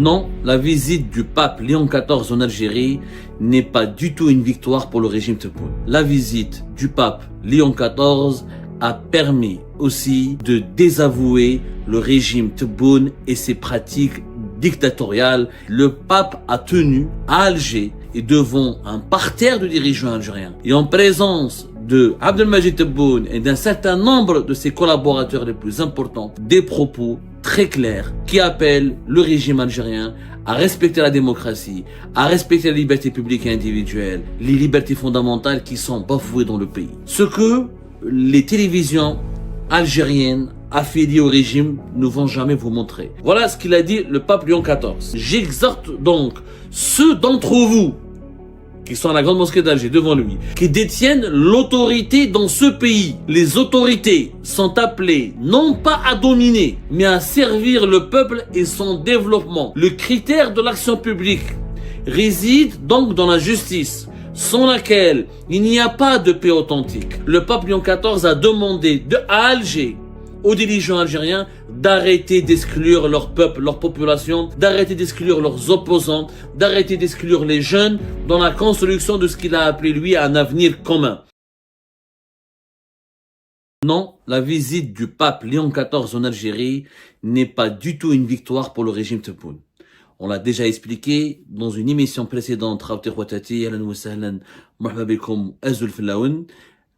Non, la visite du pape Léon XIV en Algérie n'est pas du tout une victoire pour le régime Tebboune. La visite du pape Léon XIV a permis aussi de désavouer le régime Tebboune et ses pratiques dictatoriales. Le pape a tenu à Alger et devant un parterre de dirigeants algériens et en présence de Abdelmajid Tebboune et d'un certain nombre de ses collaborateurs les plus importants, des propos très clairs qui appellent le régime algérien à respecter la démocratie, à respecter la liberté publique et individuelle, les libertés fondamentales qui sont bafouées dans le pays. Ce que les télévisions algériennes affiliées au régime ne vont jamais vous montrer. Voilà ce qu'il a dit le pape Léon XIV. J'exhorte donc ceux d'entre vous qui sont à la grande mosquée d'Alger devant lui, qui détiennent l'autorité dans ce pays. Les autorités sont appelées non pas à dominer, mais à servir le peuple et son développement. Le critère de l'action publique réside donc dans la justice, sans laquelle il n'y a pas de paix authentique. Le pape Léon XIV a demandé à Alger aux dirigeants algériens d'arrêter d'exclure leur peuple, leur population, d'arrêter d'exclure leurs opposants, d'arrêter d'exclure les jeunes dans la construction de ce qu'il a appelé lui un avenir commun. Non, la visite du pape Léon XIV en Algérie n'est pas du tout une victoire pour le régime Tebboune. On l'a déjà expliqué dans une émission précédente.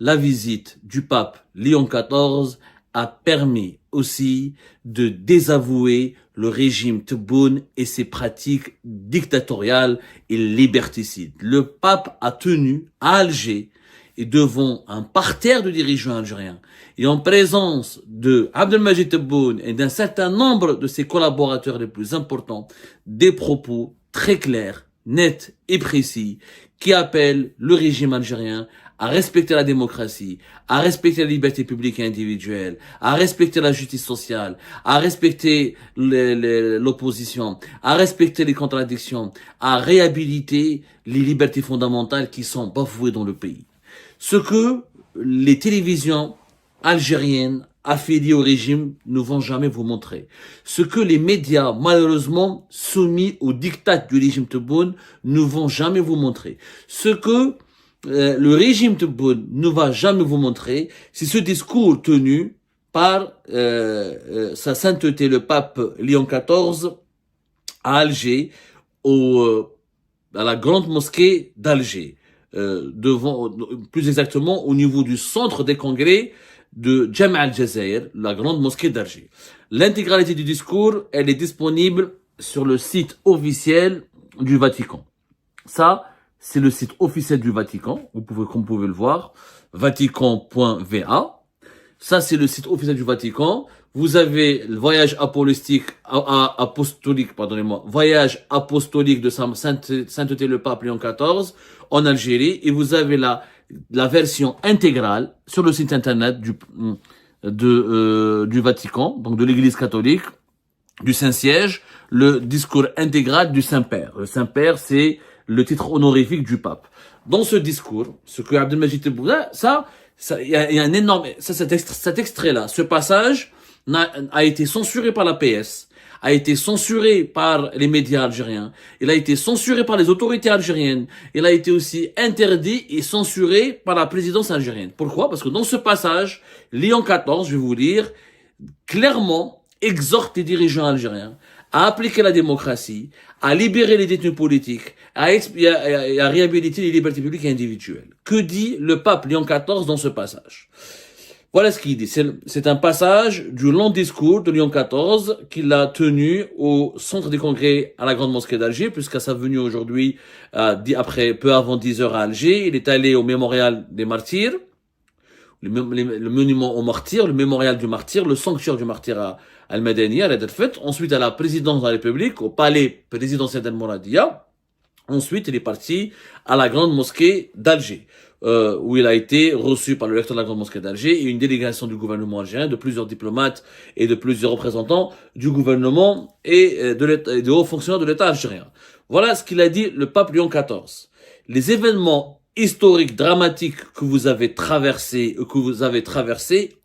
La visite du pape Léon XIV a permis aussi de désavouer le régime Tebboune et ses pratiques dictatoriales et liberticides. Le pape a tenu à Alger et devant un parterre de dirigeants algériens et en présence de Abdelmajid Tebboune et d'un certain nombre de ses collaborateurs les plus importants, des propos très clairs, nets et précis qui appellent le régime algérien à respecter la démocratie, à respecter la liberté publique et individuelle, à respecter la justice sociale, à respecter l'opposition, à respecter les contradictions, à réhabiliter les libertés fondamentales qui sont bafouées dans le pays. Ce que les télévisions algériennes affiliées au régime ne vont jamais vous montrer. Ce que les médias, malheureusement, soumis au diktat du régime Tebboune ne vont jamais vous montrer. Ce que le régime Tebboune ne va jamais vous montrer, c'est ce discours tenu par sa sainteté le pape Léon XIV à Alger, à la grande mosquée d'Alger, plus exactement au niveau du centre des congrès de Jama al-Jazair, la grande mosquée d'Alger. L'intégralité du discours, elle est disponible sur le site officiel du Vatican. Ça, c'est le site officiel du Vatican, comme vous pouvez le voir, vatican.va. Ça, c'est le site officiel du Vatican. Vous avez le voyage voyage apostolique de sa sainteté le pape Léon XIV en Algérie, et vous avez la version intégrale sur le site internet du Vatican, donc de l'Église catholique, du Saint-Siège, le discours intégral du Saint-Père. Le Saint-Père, c'est le titre honorifique du pape. Dans ce discours, ce que Abdelmajid Tebboune, il y a un énorme, cet extrait-là, ce passage a été censuré par la PS, a été censuré par les médias algériens, il a été censuré par les autorités algériennes, il a été aussi interdit et censuré par la présidence algérienne. Pourquoi? Parce que dans ce passage, Léon XIV, je vais vous lire, clairement exhorte les dirigeants algériens à appliquer la démocratie, à libérer les détenus politiques, à réhabiliter les libertés publiques et individuelles. Que dit le pape Léon XIV dans ce passage? Voilà ce qu'il dit. C'est un passage du long discours de Léon XIV qu'il a tenu au centre des congrès à la grande mosquée d'Alger, puisqu'à sa venue aujourd'hui, peu avant 10 heures à Alger, il est allé au mémorial des martyrs, le monument aux martyrs, le mémorial du martyr, le sanctuaire du martyr à Al-Madani, à Al-Adalfet, ensuite à la présidence de la République, au palais présidentiel d'Al-Mouradia. Ensuite, il est parti à la grande mosquée d'Alger, où il a été reçu par le recteur de la grande mosquée d'Alger et une délégation du gouvernement algérien, de plusieurs diplomates et de plusieurs représentants du gouvernement et de hauts fonctionnaires de l'État algérien. Voilà ce qu'il a dit le pape Léon XIV. Les événements historique, dramatique que vous avez traversé,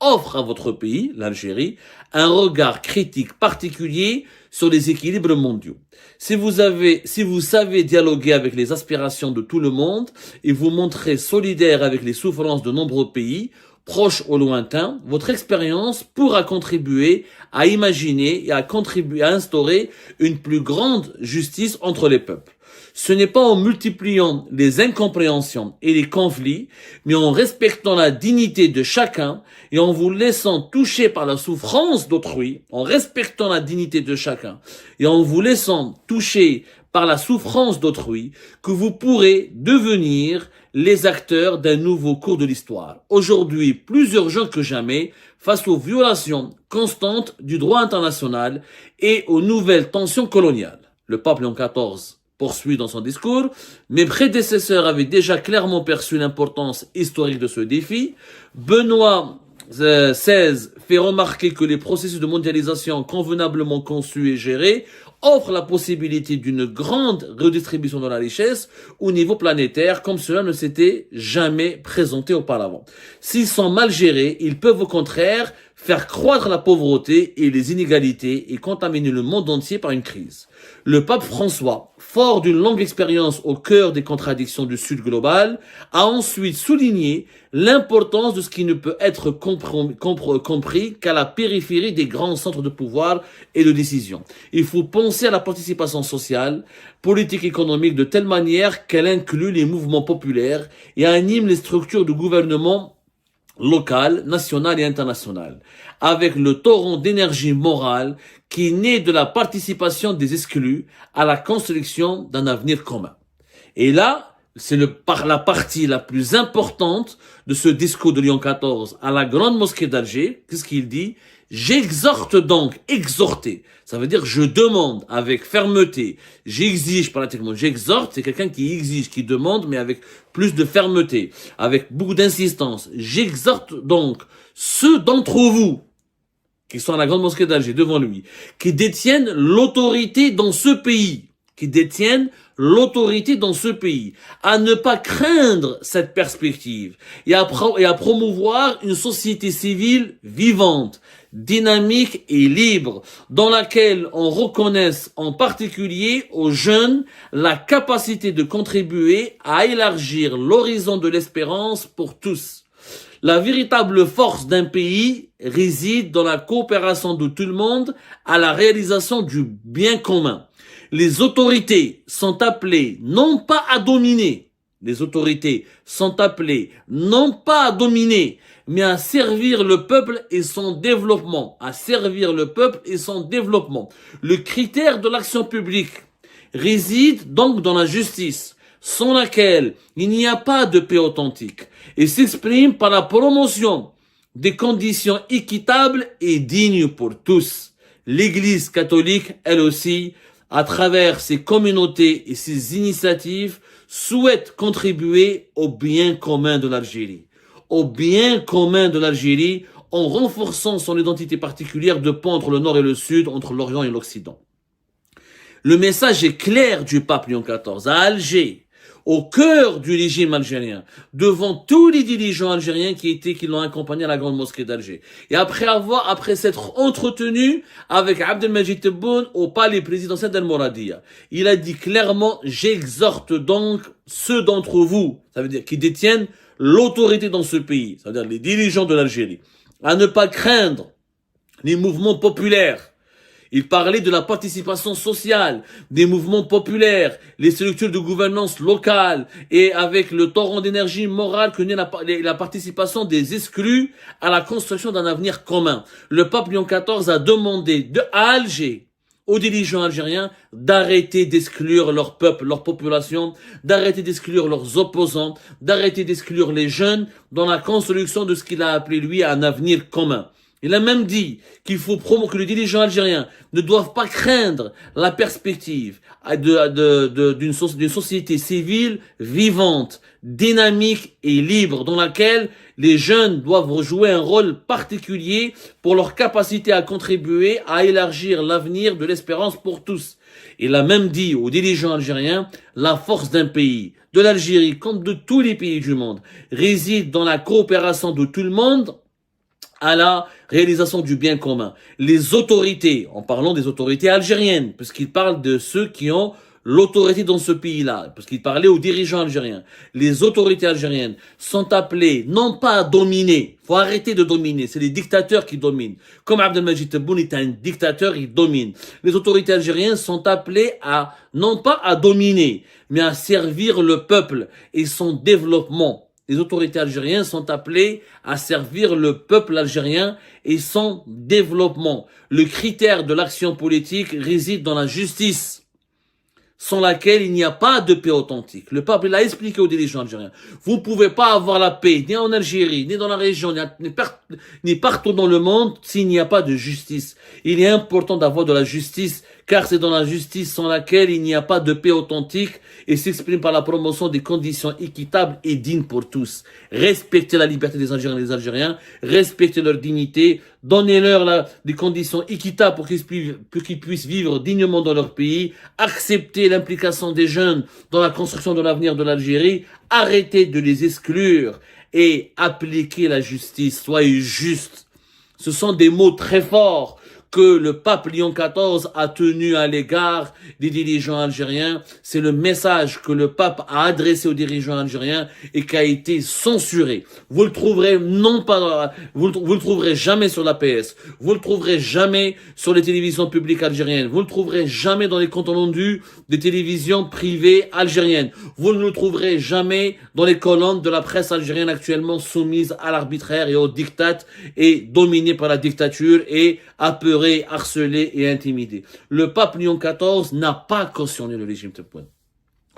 offre à votre pays, l'Algérie, un regard critique particulier sur les équilibres mondiaux. Si vous savez dialoguer avec les aspirations de tout le monde et vous montrer solidaire avec les souffrances de nombreux pays, proches ou lointains, votre expérience pourra contribuer à imaginer et à contribuer à instaurer une plus grande justice entre les peuples. Ce n'est pas en multipliant les incompréhensions et les conflits, mais en respectant la dignité de chacun et en vous laissant toucher par la souffrance d'autrui, en respectant la dignité de chacun et en vous laissant toucher par la souffrance d'autrui, que vous pourrez devenir les acteurs d'un nouveau cours de l'histoire. Aujourd'hui, plus urgent que jamais, face aux violations constantes du droit international et aux nouvelles tensions coloniales. Le pape Léon XIV poursuit dans son discours. Mes prédécesseurs avaient déjà clairement perçu l'importance historique de ce défi. Benoît XVI fait remarquer que les processus de mondialisation convenablement conçus et gérés offrent la possibilité d'une grande redistribution de la richesse au niveau planétaire, comme cela ne s'était jamais présenté auparavant. S'ils sont mal gérés, ils peuvent au contraire faire croître la pauvreté et les inégalités et contaminer le monde entier par une crise. Le pape François, fort d'une longue expérience au cœur des contradictions du Sud global, a ensuite souligné l'importance de ce qui ne peut être compris qu'à la périphérie des grands centres de pouvoir et de décision. Il faut penser à la participation sociale, politique économique de telle manière qu'elle inclut les mouvements populaires et anime les structures de gouvernement local, national et international, avec le torrent d'énergie morale qui naît de la participation des exclus à la construction d'un avenir commun. Et là, c'est la partie la plus importante de ce discours de Léon XIV à la grande mosquée d'Alger. Qu'est-ce qu'il dit? J'exhorte donc, exhorter, ça veut dire je demande avec fermeté, j'exige pratiquement, j'exhorte, c'est quelqu'un qui exige, qui demande, mais avec plus de fermeté, avec beaucoup d'insistance. J'exhorte donc ceux d'entre vous qui sont à la grande mosquée d'Alger devant lui, qui détiennent l'autorité dans ce pays, à ne pas craindre cette perspective et à promouvoir une société civile vivante, dynamique et libre, dans laquelle on reconnaisse en particulier aux jeunes la capacité de contribuer à élargir l'horizon de l'espérance pour tous. La véritable force d'un pays réside dans la coopération de tout le monde à la réalisation du bien commun. Les autorités sont appelées non pas à dominer, mais à servir le peuple et son développement, Le critère de l'action publique réside donc dans la justice, sans laquelle il n'y a pas de paix authentique, et s'exprime par la promotion des conditions équitables et dignes pour tous. L'Église catholique, elle aussi, à travers ses communautés et ses initiatives, souhaite contribuer au bien commun de l'Algérie. En renforçant son identité particulière de pont entre le Nord et le Sud, entre l'Orient et l'Occident. Le message est clair du pape Léon XIV à Alger, au cœur du régime algérien, devant tous les dirigeants algériens qui l'ont accompagné à la grande mosquée d'Alger. Et après s'être entretenu avec Abdelmajid Tebboune au palais présidentiel d'Al-Mouradia, il a dit clairement, j'exhorte donc ceux d'entre vous, ça veut dire qui détiennent l'autorité dans ce pays, c'est-à-dire les dirigeants de l'Algérie, à ne pas craindre les mouvements populaires. Il parlait de la participation sociale, des mouvements populaires, les structures de gouvernance locale et avec le torrent d'énergie morale que naît la participation des exclus à la construction d'un avenir commun. Le pape Léon XIV a demandé à Alger, aux dirigeants algériens, d'arrêter d'exclure leur peuple, leur population, d'arrêter d'exclure leurs opposants, d'arrêter d'exclure les jeunes dans la construction de ce qu'il a appelé lui un avenir commun. Il a même dit qu'il faut que les dirigeants algériens ne doivent pas craindre la perspective d'une société civile vivante, dynamique et libre, dans laquelle les jeunes doivent jouer un rôle particulier pour leur capacité à contribuer à élargir l'avenir de l'espérance pour tous. Il a même dit aux dirigeants algériens, la force d'un pays, de l'Algérie comme de tous les pays du monde, réside dans la coopération de tout le monde à la réalisation du bien commun. Les autorités, en parlant des autorités algériennes, puisqu'il parle de ceux qui ont l'autorité dans ce pays-là, parce qu'il parlait aux dirigeants algériens. Les autorités algériennes sont appelées non pas à dominer, faut arrêter de dominer, c'est les dictateurs qui dominent. Comme Abdelmajid Tebboune est un dictateur, il domine. Les autorités algériennes sont appelées à, non pas à dominer, mais à servir le peuple et son développement. Les autorités algériennes sont appelées à servir le peuple algérien et son développement. Le critère de l'action politique réside dans la justice, sans laquelle il n'y a pas de paix authentique. Le peuple l'a expliqué aux dirigeants algériens. Vous ne pouvez pas avoir la paix, ni en Algérie, ni dans la région, ni partout dans le monde, s'il n'y a pas de justice. Il est important d'avoir de la justice, car c'est dans la justice sans laquelle il n'y a pas de paix authentique et s'exprime par la promotion des conditions équitables et dignes pour tous. Respectez la liberté des Algériens et des Algériens, respectez leur dignité, donnez-leur des conditions équitables pour qu'ils puissent vivre dignement dans leur pays, acceptez l'implication des jeunes dans la construction de l'avenir de l'Algérie, arrêtez de les exclure et appliquez la justice, soyez justes. Ce sont des mots très forts que le pape Léon XIV a tenu à l'égard des dirigeants algériens. C'est le message que le pape a adressé aux dirigeants algériens et qui a été censuré. Vous le trouverez vous le trouverez jamais sur la PS. Vous le trouverez jamais sur les télévisions publiques algériennes. Vous le trouverez jamais dans les comptes rendus des télévisions privées algériennes. Vous ne le trouverez jamais dans les colonnes de la presse algérienne actuellement soumise à l'arbitraire et au diktat et dominée par la dictature et apeurée, harcelé et intimidé. Le pape Léon XIV n'a pas cautionné le régime Tebboune.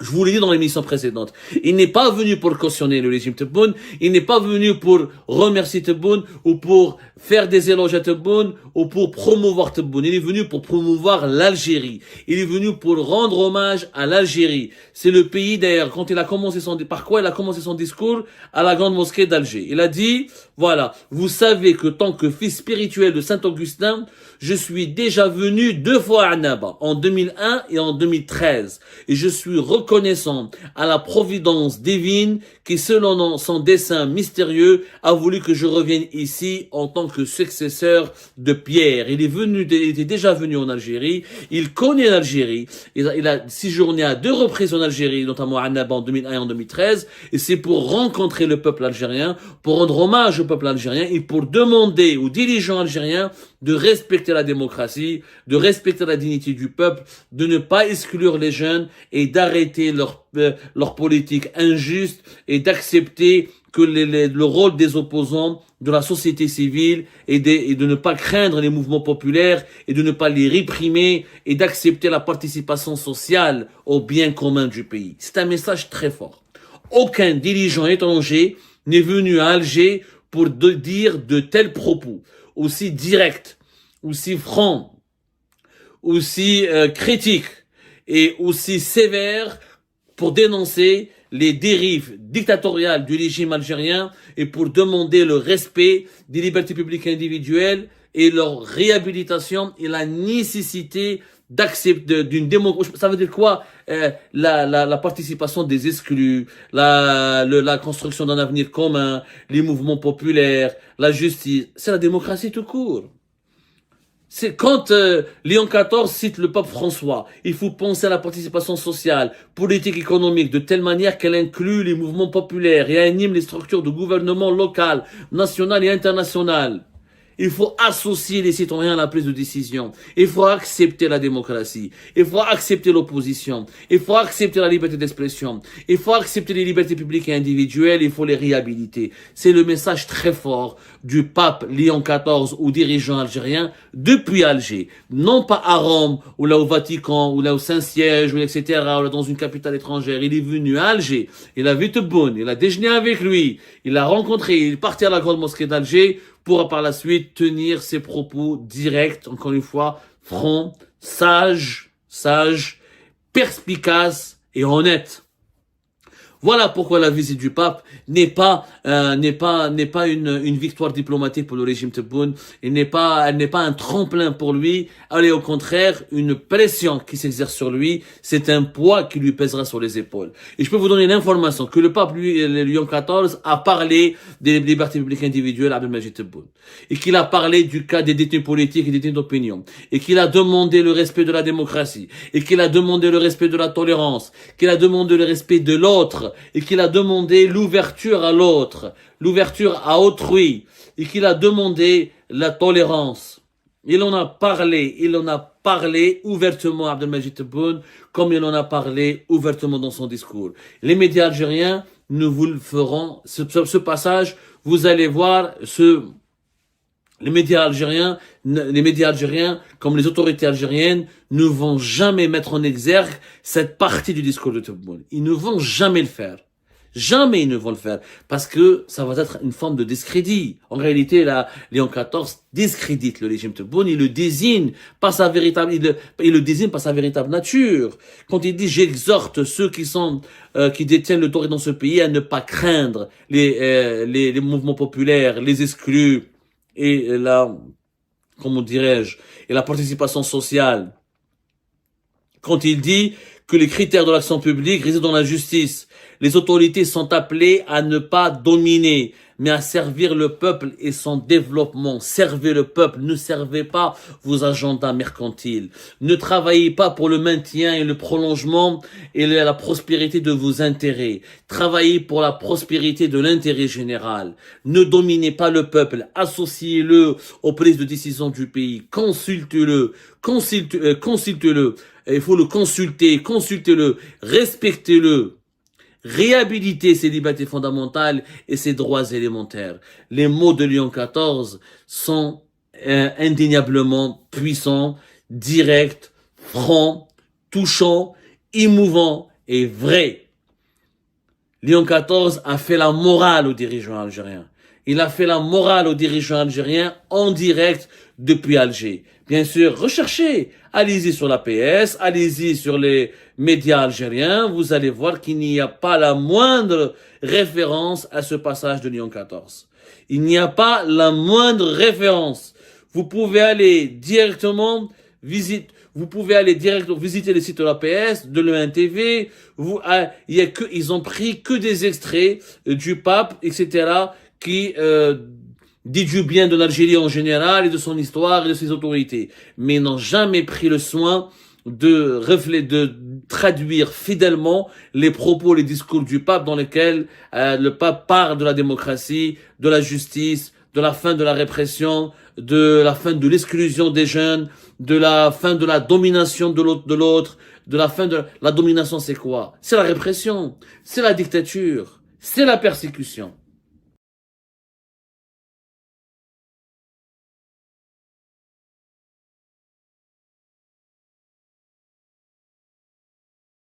Je vous l'ai dit dans l'émission précédente. Il n'est pas venu pour cautionner le régime Tebboune. Il n'est pas venu pour remercier Tebboune ou pour faire des éloges à Tebboune ou pour promouvoir Tebboune. Il est venu pour promouvoir l'Algérie. Il est venu pour rendre hommage à l'Algérie. C'est le pays d'ailleurs, quand il a commencé par quoi il a commencé son discours à la grande mosquée d'Alger. Il a dit, voilà, vous savez que tant que fils spirituel de Saint-Augustin, je suis déjà venu 2 fois à Annaba, en 2001 et en 2013. Et je suis reconnaissant à la providence divine qui, selon son dessein mystérieux, a voulu que je revienne ici en tant que successeur de Pierre. Il était déjà venu en Algérie. Il connaît l'Algérie. Il a séjourné à 2 reprises en Algérie, notamment à Annaba en 2001 et en 2013. Et c'est pour rencontrer le peuple algérien, pour rendre hommage au peuple algérien et pour demander aux dirigeants algériens de respecter la démocratie, de respecter la dignité du peuple, de ne pas exclure les jeunes et d'arrêter leur politique injuste et d'accepter que le rôle des opposants de la société civile et de ne pas craindre les mouvements populaires et de ne pas les réprimer et d'accepter la participation sociale au bien commun du pays. C'est un message très fort. Aucun dirigeant étranger n'est venu à Alger pour dire de tels propos aussi directs, aussi francs, aussi critiques et aussi sévères pour dénoncer les dérives dictatoriales du régime algérien et pour demander le respect des libertés publiques individuelles et leur réhabilitation et la nécessité d'accepter d'une démocratie. Ça veut dire quoi? La participation des exclus, la construction d'un avenir commun, les mouvements populaires, la justice. C'est la démocratie tout court. C'est quand Léon XIV cite le pape François, il faut penser à la participation sociale, politique, économique, de telle manière qu'elle inclut les mouvements populaires et anime les structures de gouvernement local, national et international. Il faut associer les citoyens à la prise de décision. Il faut accepter la démocratie. Il faut accepter l'opposition. Il faut accepter la liberté d'expression. Il faut accepter les libertés publiques et individuelles. Il faut les réhabiliter. C'est le message très fort du pape Léon XIV aux dirigeants algériens depuis Alger. Non pas à Rome, ou là au Vatican, ou là au Saint-Siège, ou etc., ou là dans une capitale étrangère. Il est venu à Alger. Il a vu Tebboune. Il a déjeuné avec lui. Il l'a rencontré. Il est parti à la grande mosquée d'Alger pourra par la suite tenir ses propos directs, encore une fois, francs, sages, perspicaces et honnêtes. Voilà pourquoi la visite du pape n'est pas une victoire diplomatique pour le régime Tebboune. Elle n'est pas un tremplin pour lui. Elle est au contraire une pression qui s'exerce sur lui. C'est un poids qui lui pèsera sur les épaules. Et je peux vous donner l'information que le pape, lui, Léon XIV, a parlé des libertés publiques individuelles à Abdelmajid Tebboune. Et qu'il a parlé du cas des détenus politiques et des détenus d'opinion. Et qu'il a demandé le respect de la démocratie. Et qu'il a demandé le respect de la tolérance. Qu'il a demandé le respect de l'autre. Et qu'il a demandé l'ouverture à l'autre, l'ouverture à autrui, et qu'il a demandé la tolérance. Il en a parlé ouvertement à Abdelmajid Tebboune, comme il en a parlé ouvertement dans son discours. Les médias algériens, nous vous le ferons, ce passage, vous allez voir les médias algériens, comme les autorités algériennes, ne vont jamais mettre en exergue cette partie du discours de Tebboune. Ils ne vont jamais le faire. Jamais ils ne vont le faire. Parce que ça va être une forme de discrédit. En réalité, là, Léon XIV discrédite le régime Tebboune. Il le désigne pas sa véritable nature. Quand il dit, j'exhorte ceux qui détiennent l'autorité dans ce pays à ne pas craindre les mouvements populaires, les exclus, et et la participation sociale. Quand il dit que les critères de l'action publique résident dans la justice, les autorités sont appelées à ne pas dominer, mais à servir le peuple et son développement. Servez le peuple, ne servez pas vos agendas mercantiles. Ne travaillez pas pour le maintien et le prolongement et la prospérité de vos intérêts. Travaillez pour la prospérité de l'intérêt général. Ne dominez pas le peuple, associez-le aux prises de décision du pays. Consultez-le. Il faut le consultez-le, respectez-le. Réhabiliter ses libertés fondamentales et ses droits élémentaires. Les mots de Léon XIV sont indéniablement puissants, directs, francs, touchants, émouvants et vrais. Léon XIV a fait la morale aux dirigeants algériens. Il a fait la morale aux dirigeants algériens en direct depuis Alger. Bien sûr, recherchez, allez-y sur la PS, allez-y sur les médias algériens, vous allez voir qu'il n'y a pas la moindre référence à ce passage de Léon XIV. Il n'y a pas la moindre référence. Vous pouvez aller directement visiter les sites de la PS, de l'ENTV, ils ont pris que des extraits du pape, etc., qui dit du bien de l'Algérie en général et de son histoire et de ses autorités, mais n'ont jamais pris le soin de traduire fidèlement les propos, les discours du pape dans lesquels le pape parle de la démocratie, de la justice, de la fin de la répression, de la fin de l'exclusion des jeunes, de la fin de la domination de l'autre, de la fin de la domination. C'est quoi? C'est la répression, c'est la dictature, c'est la persécution.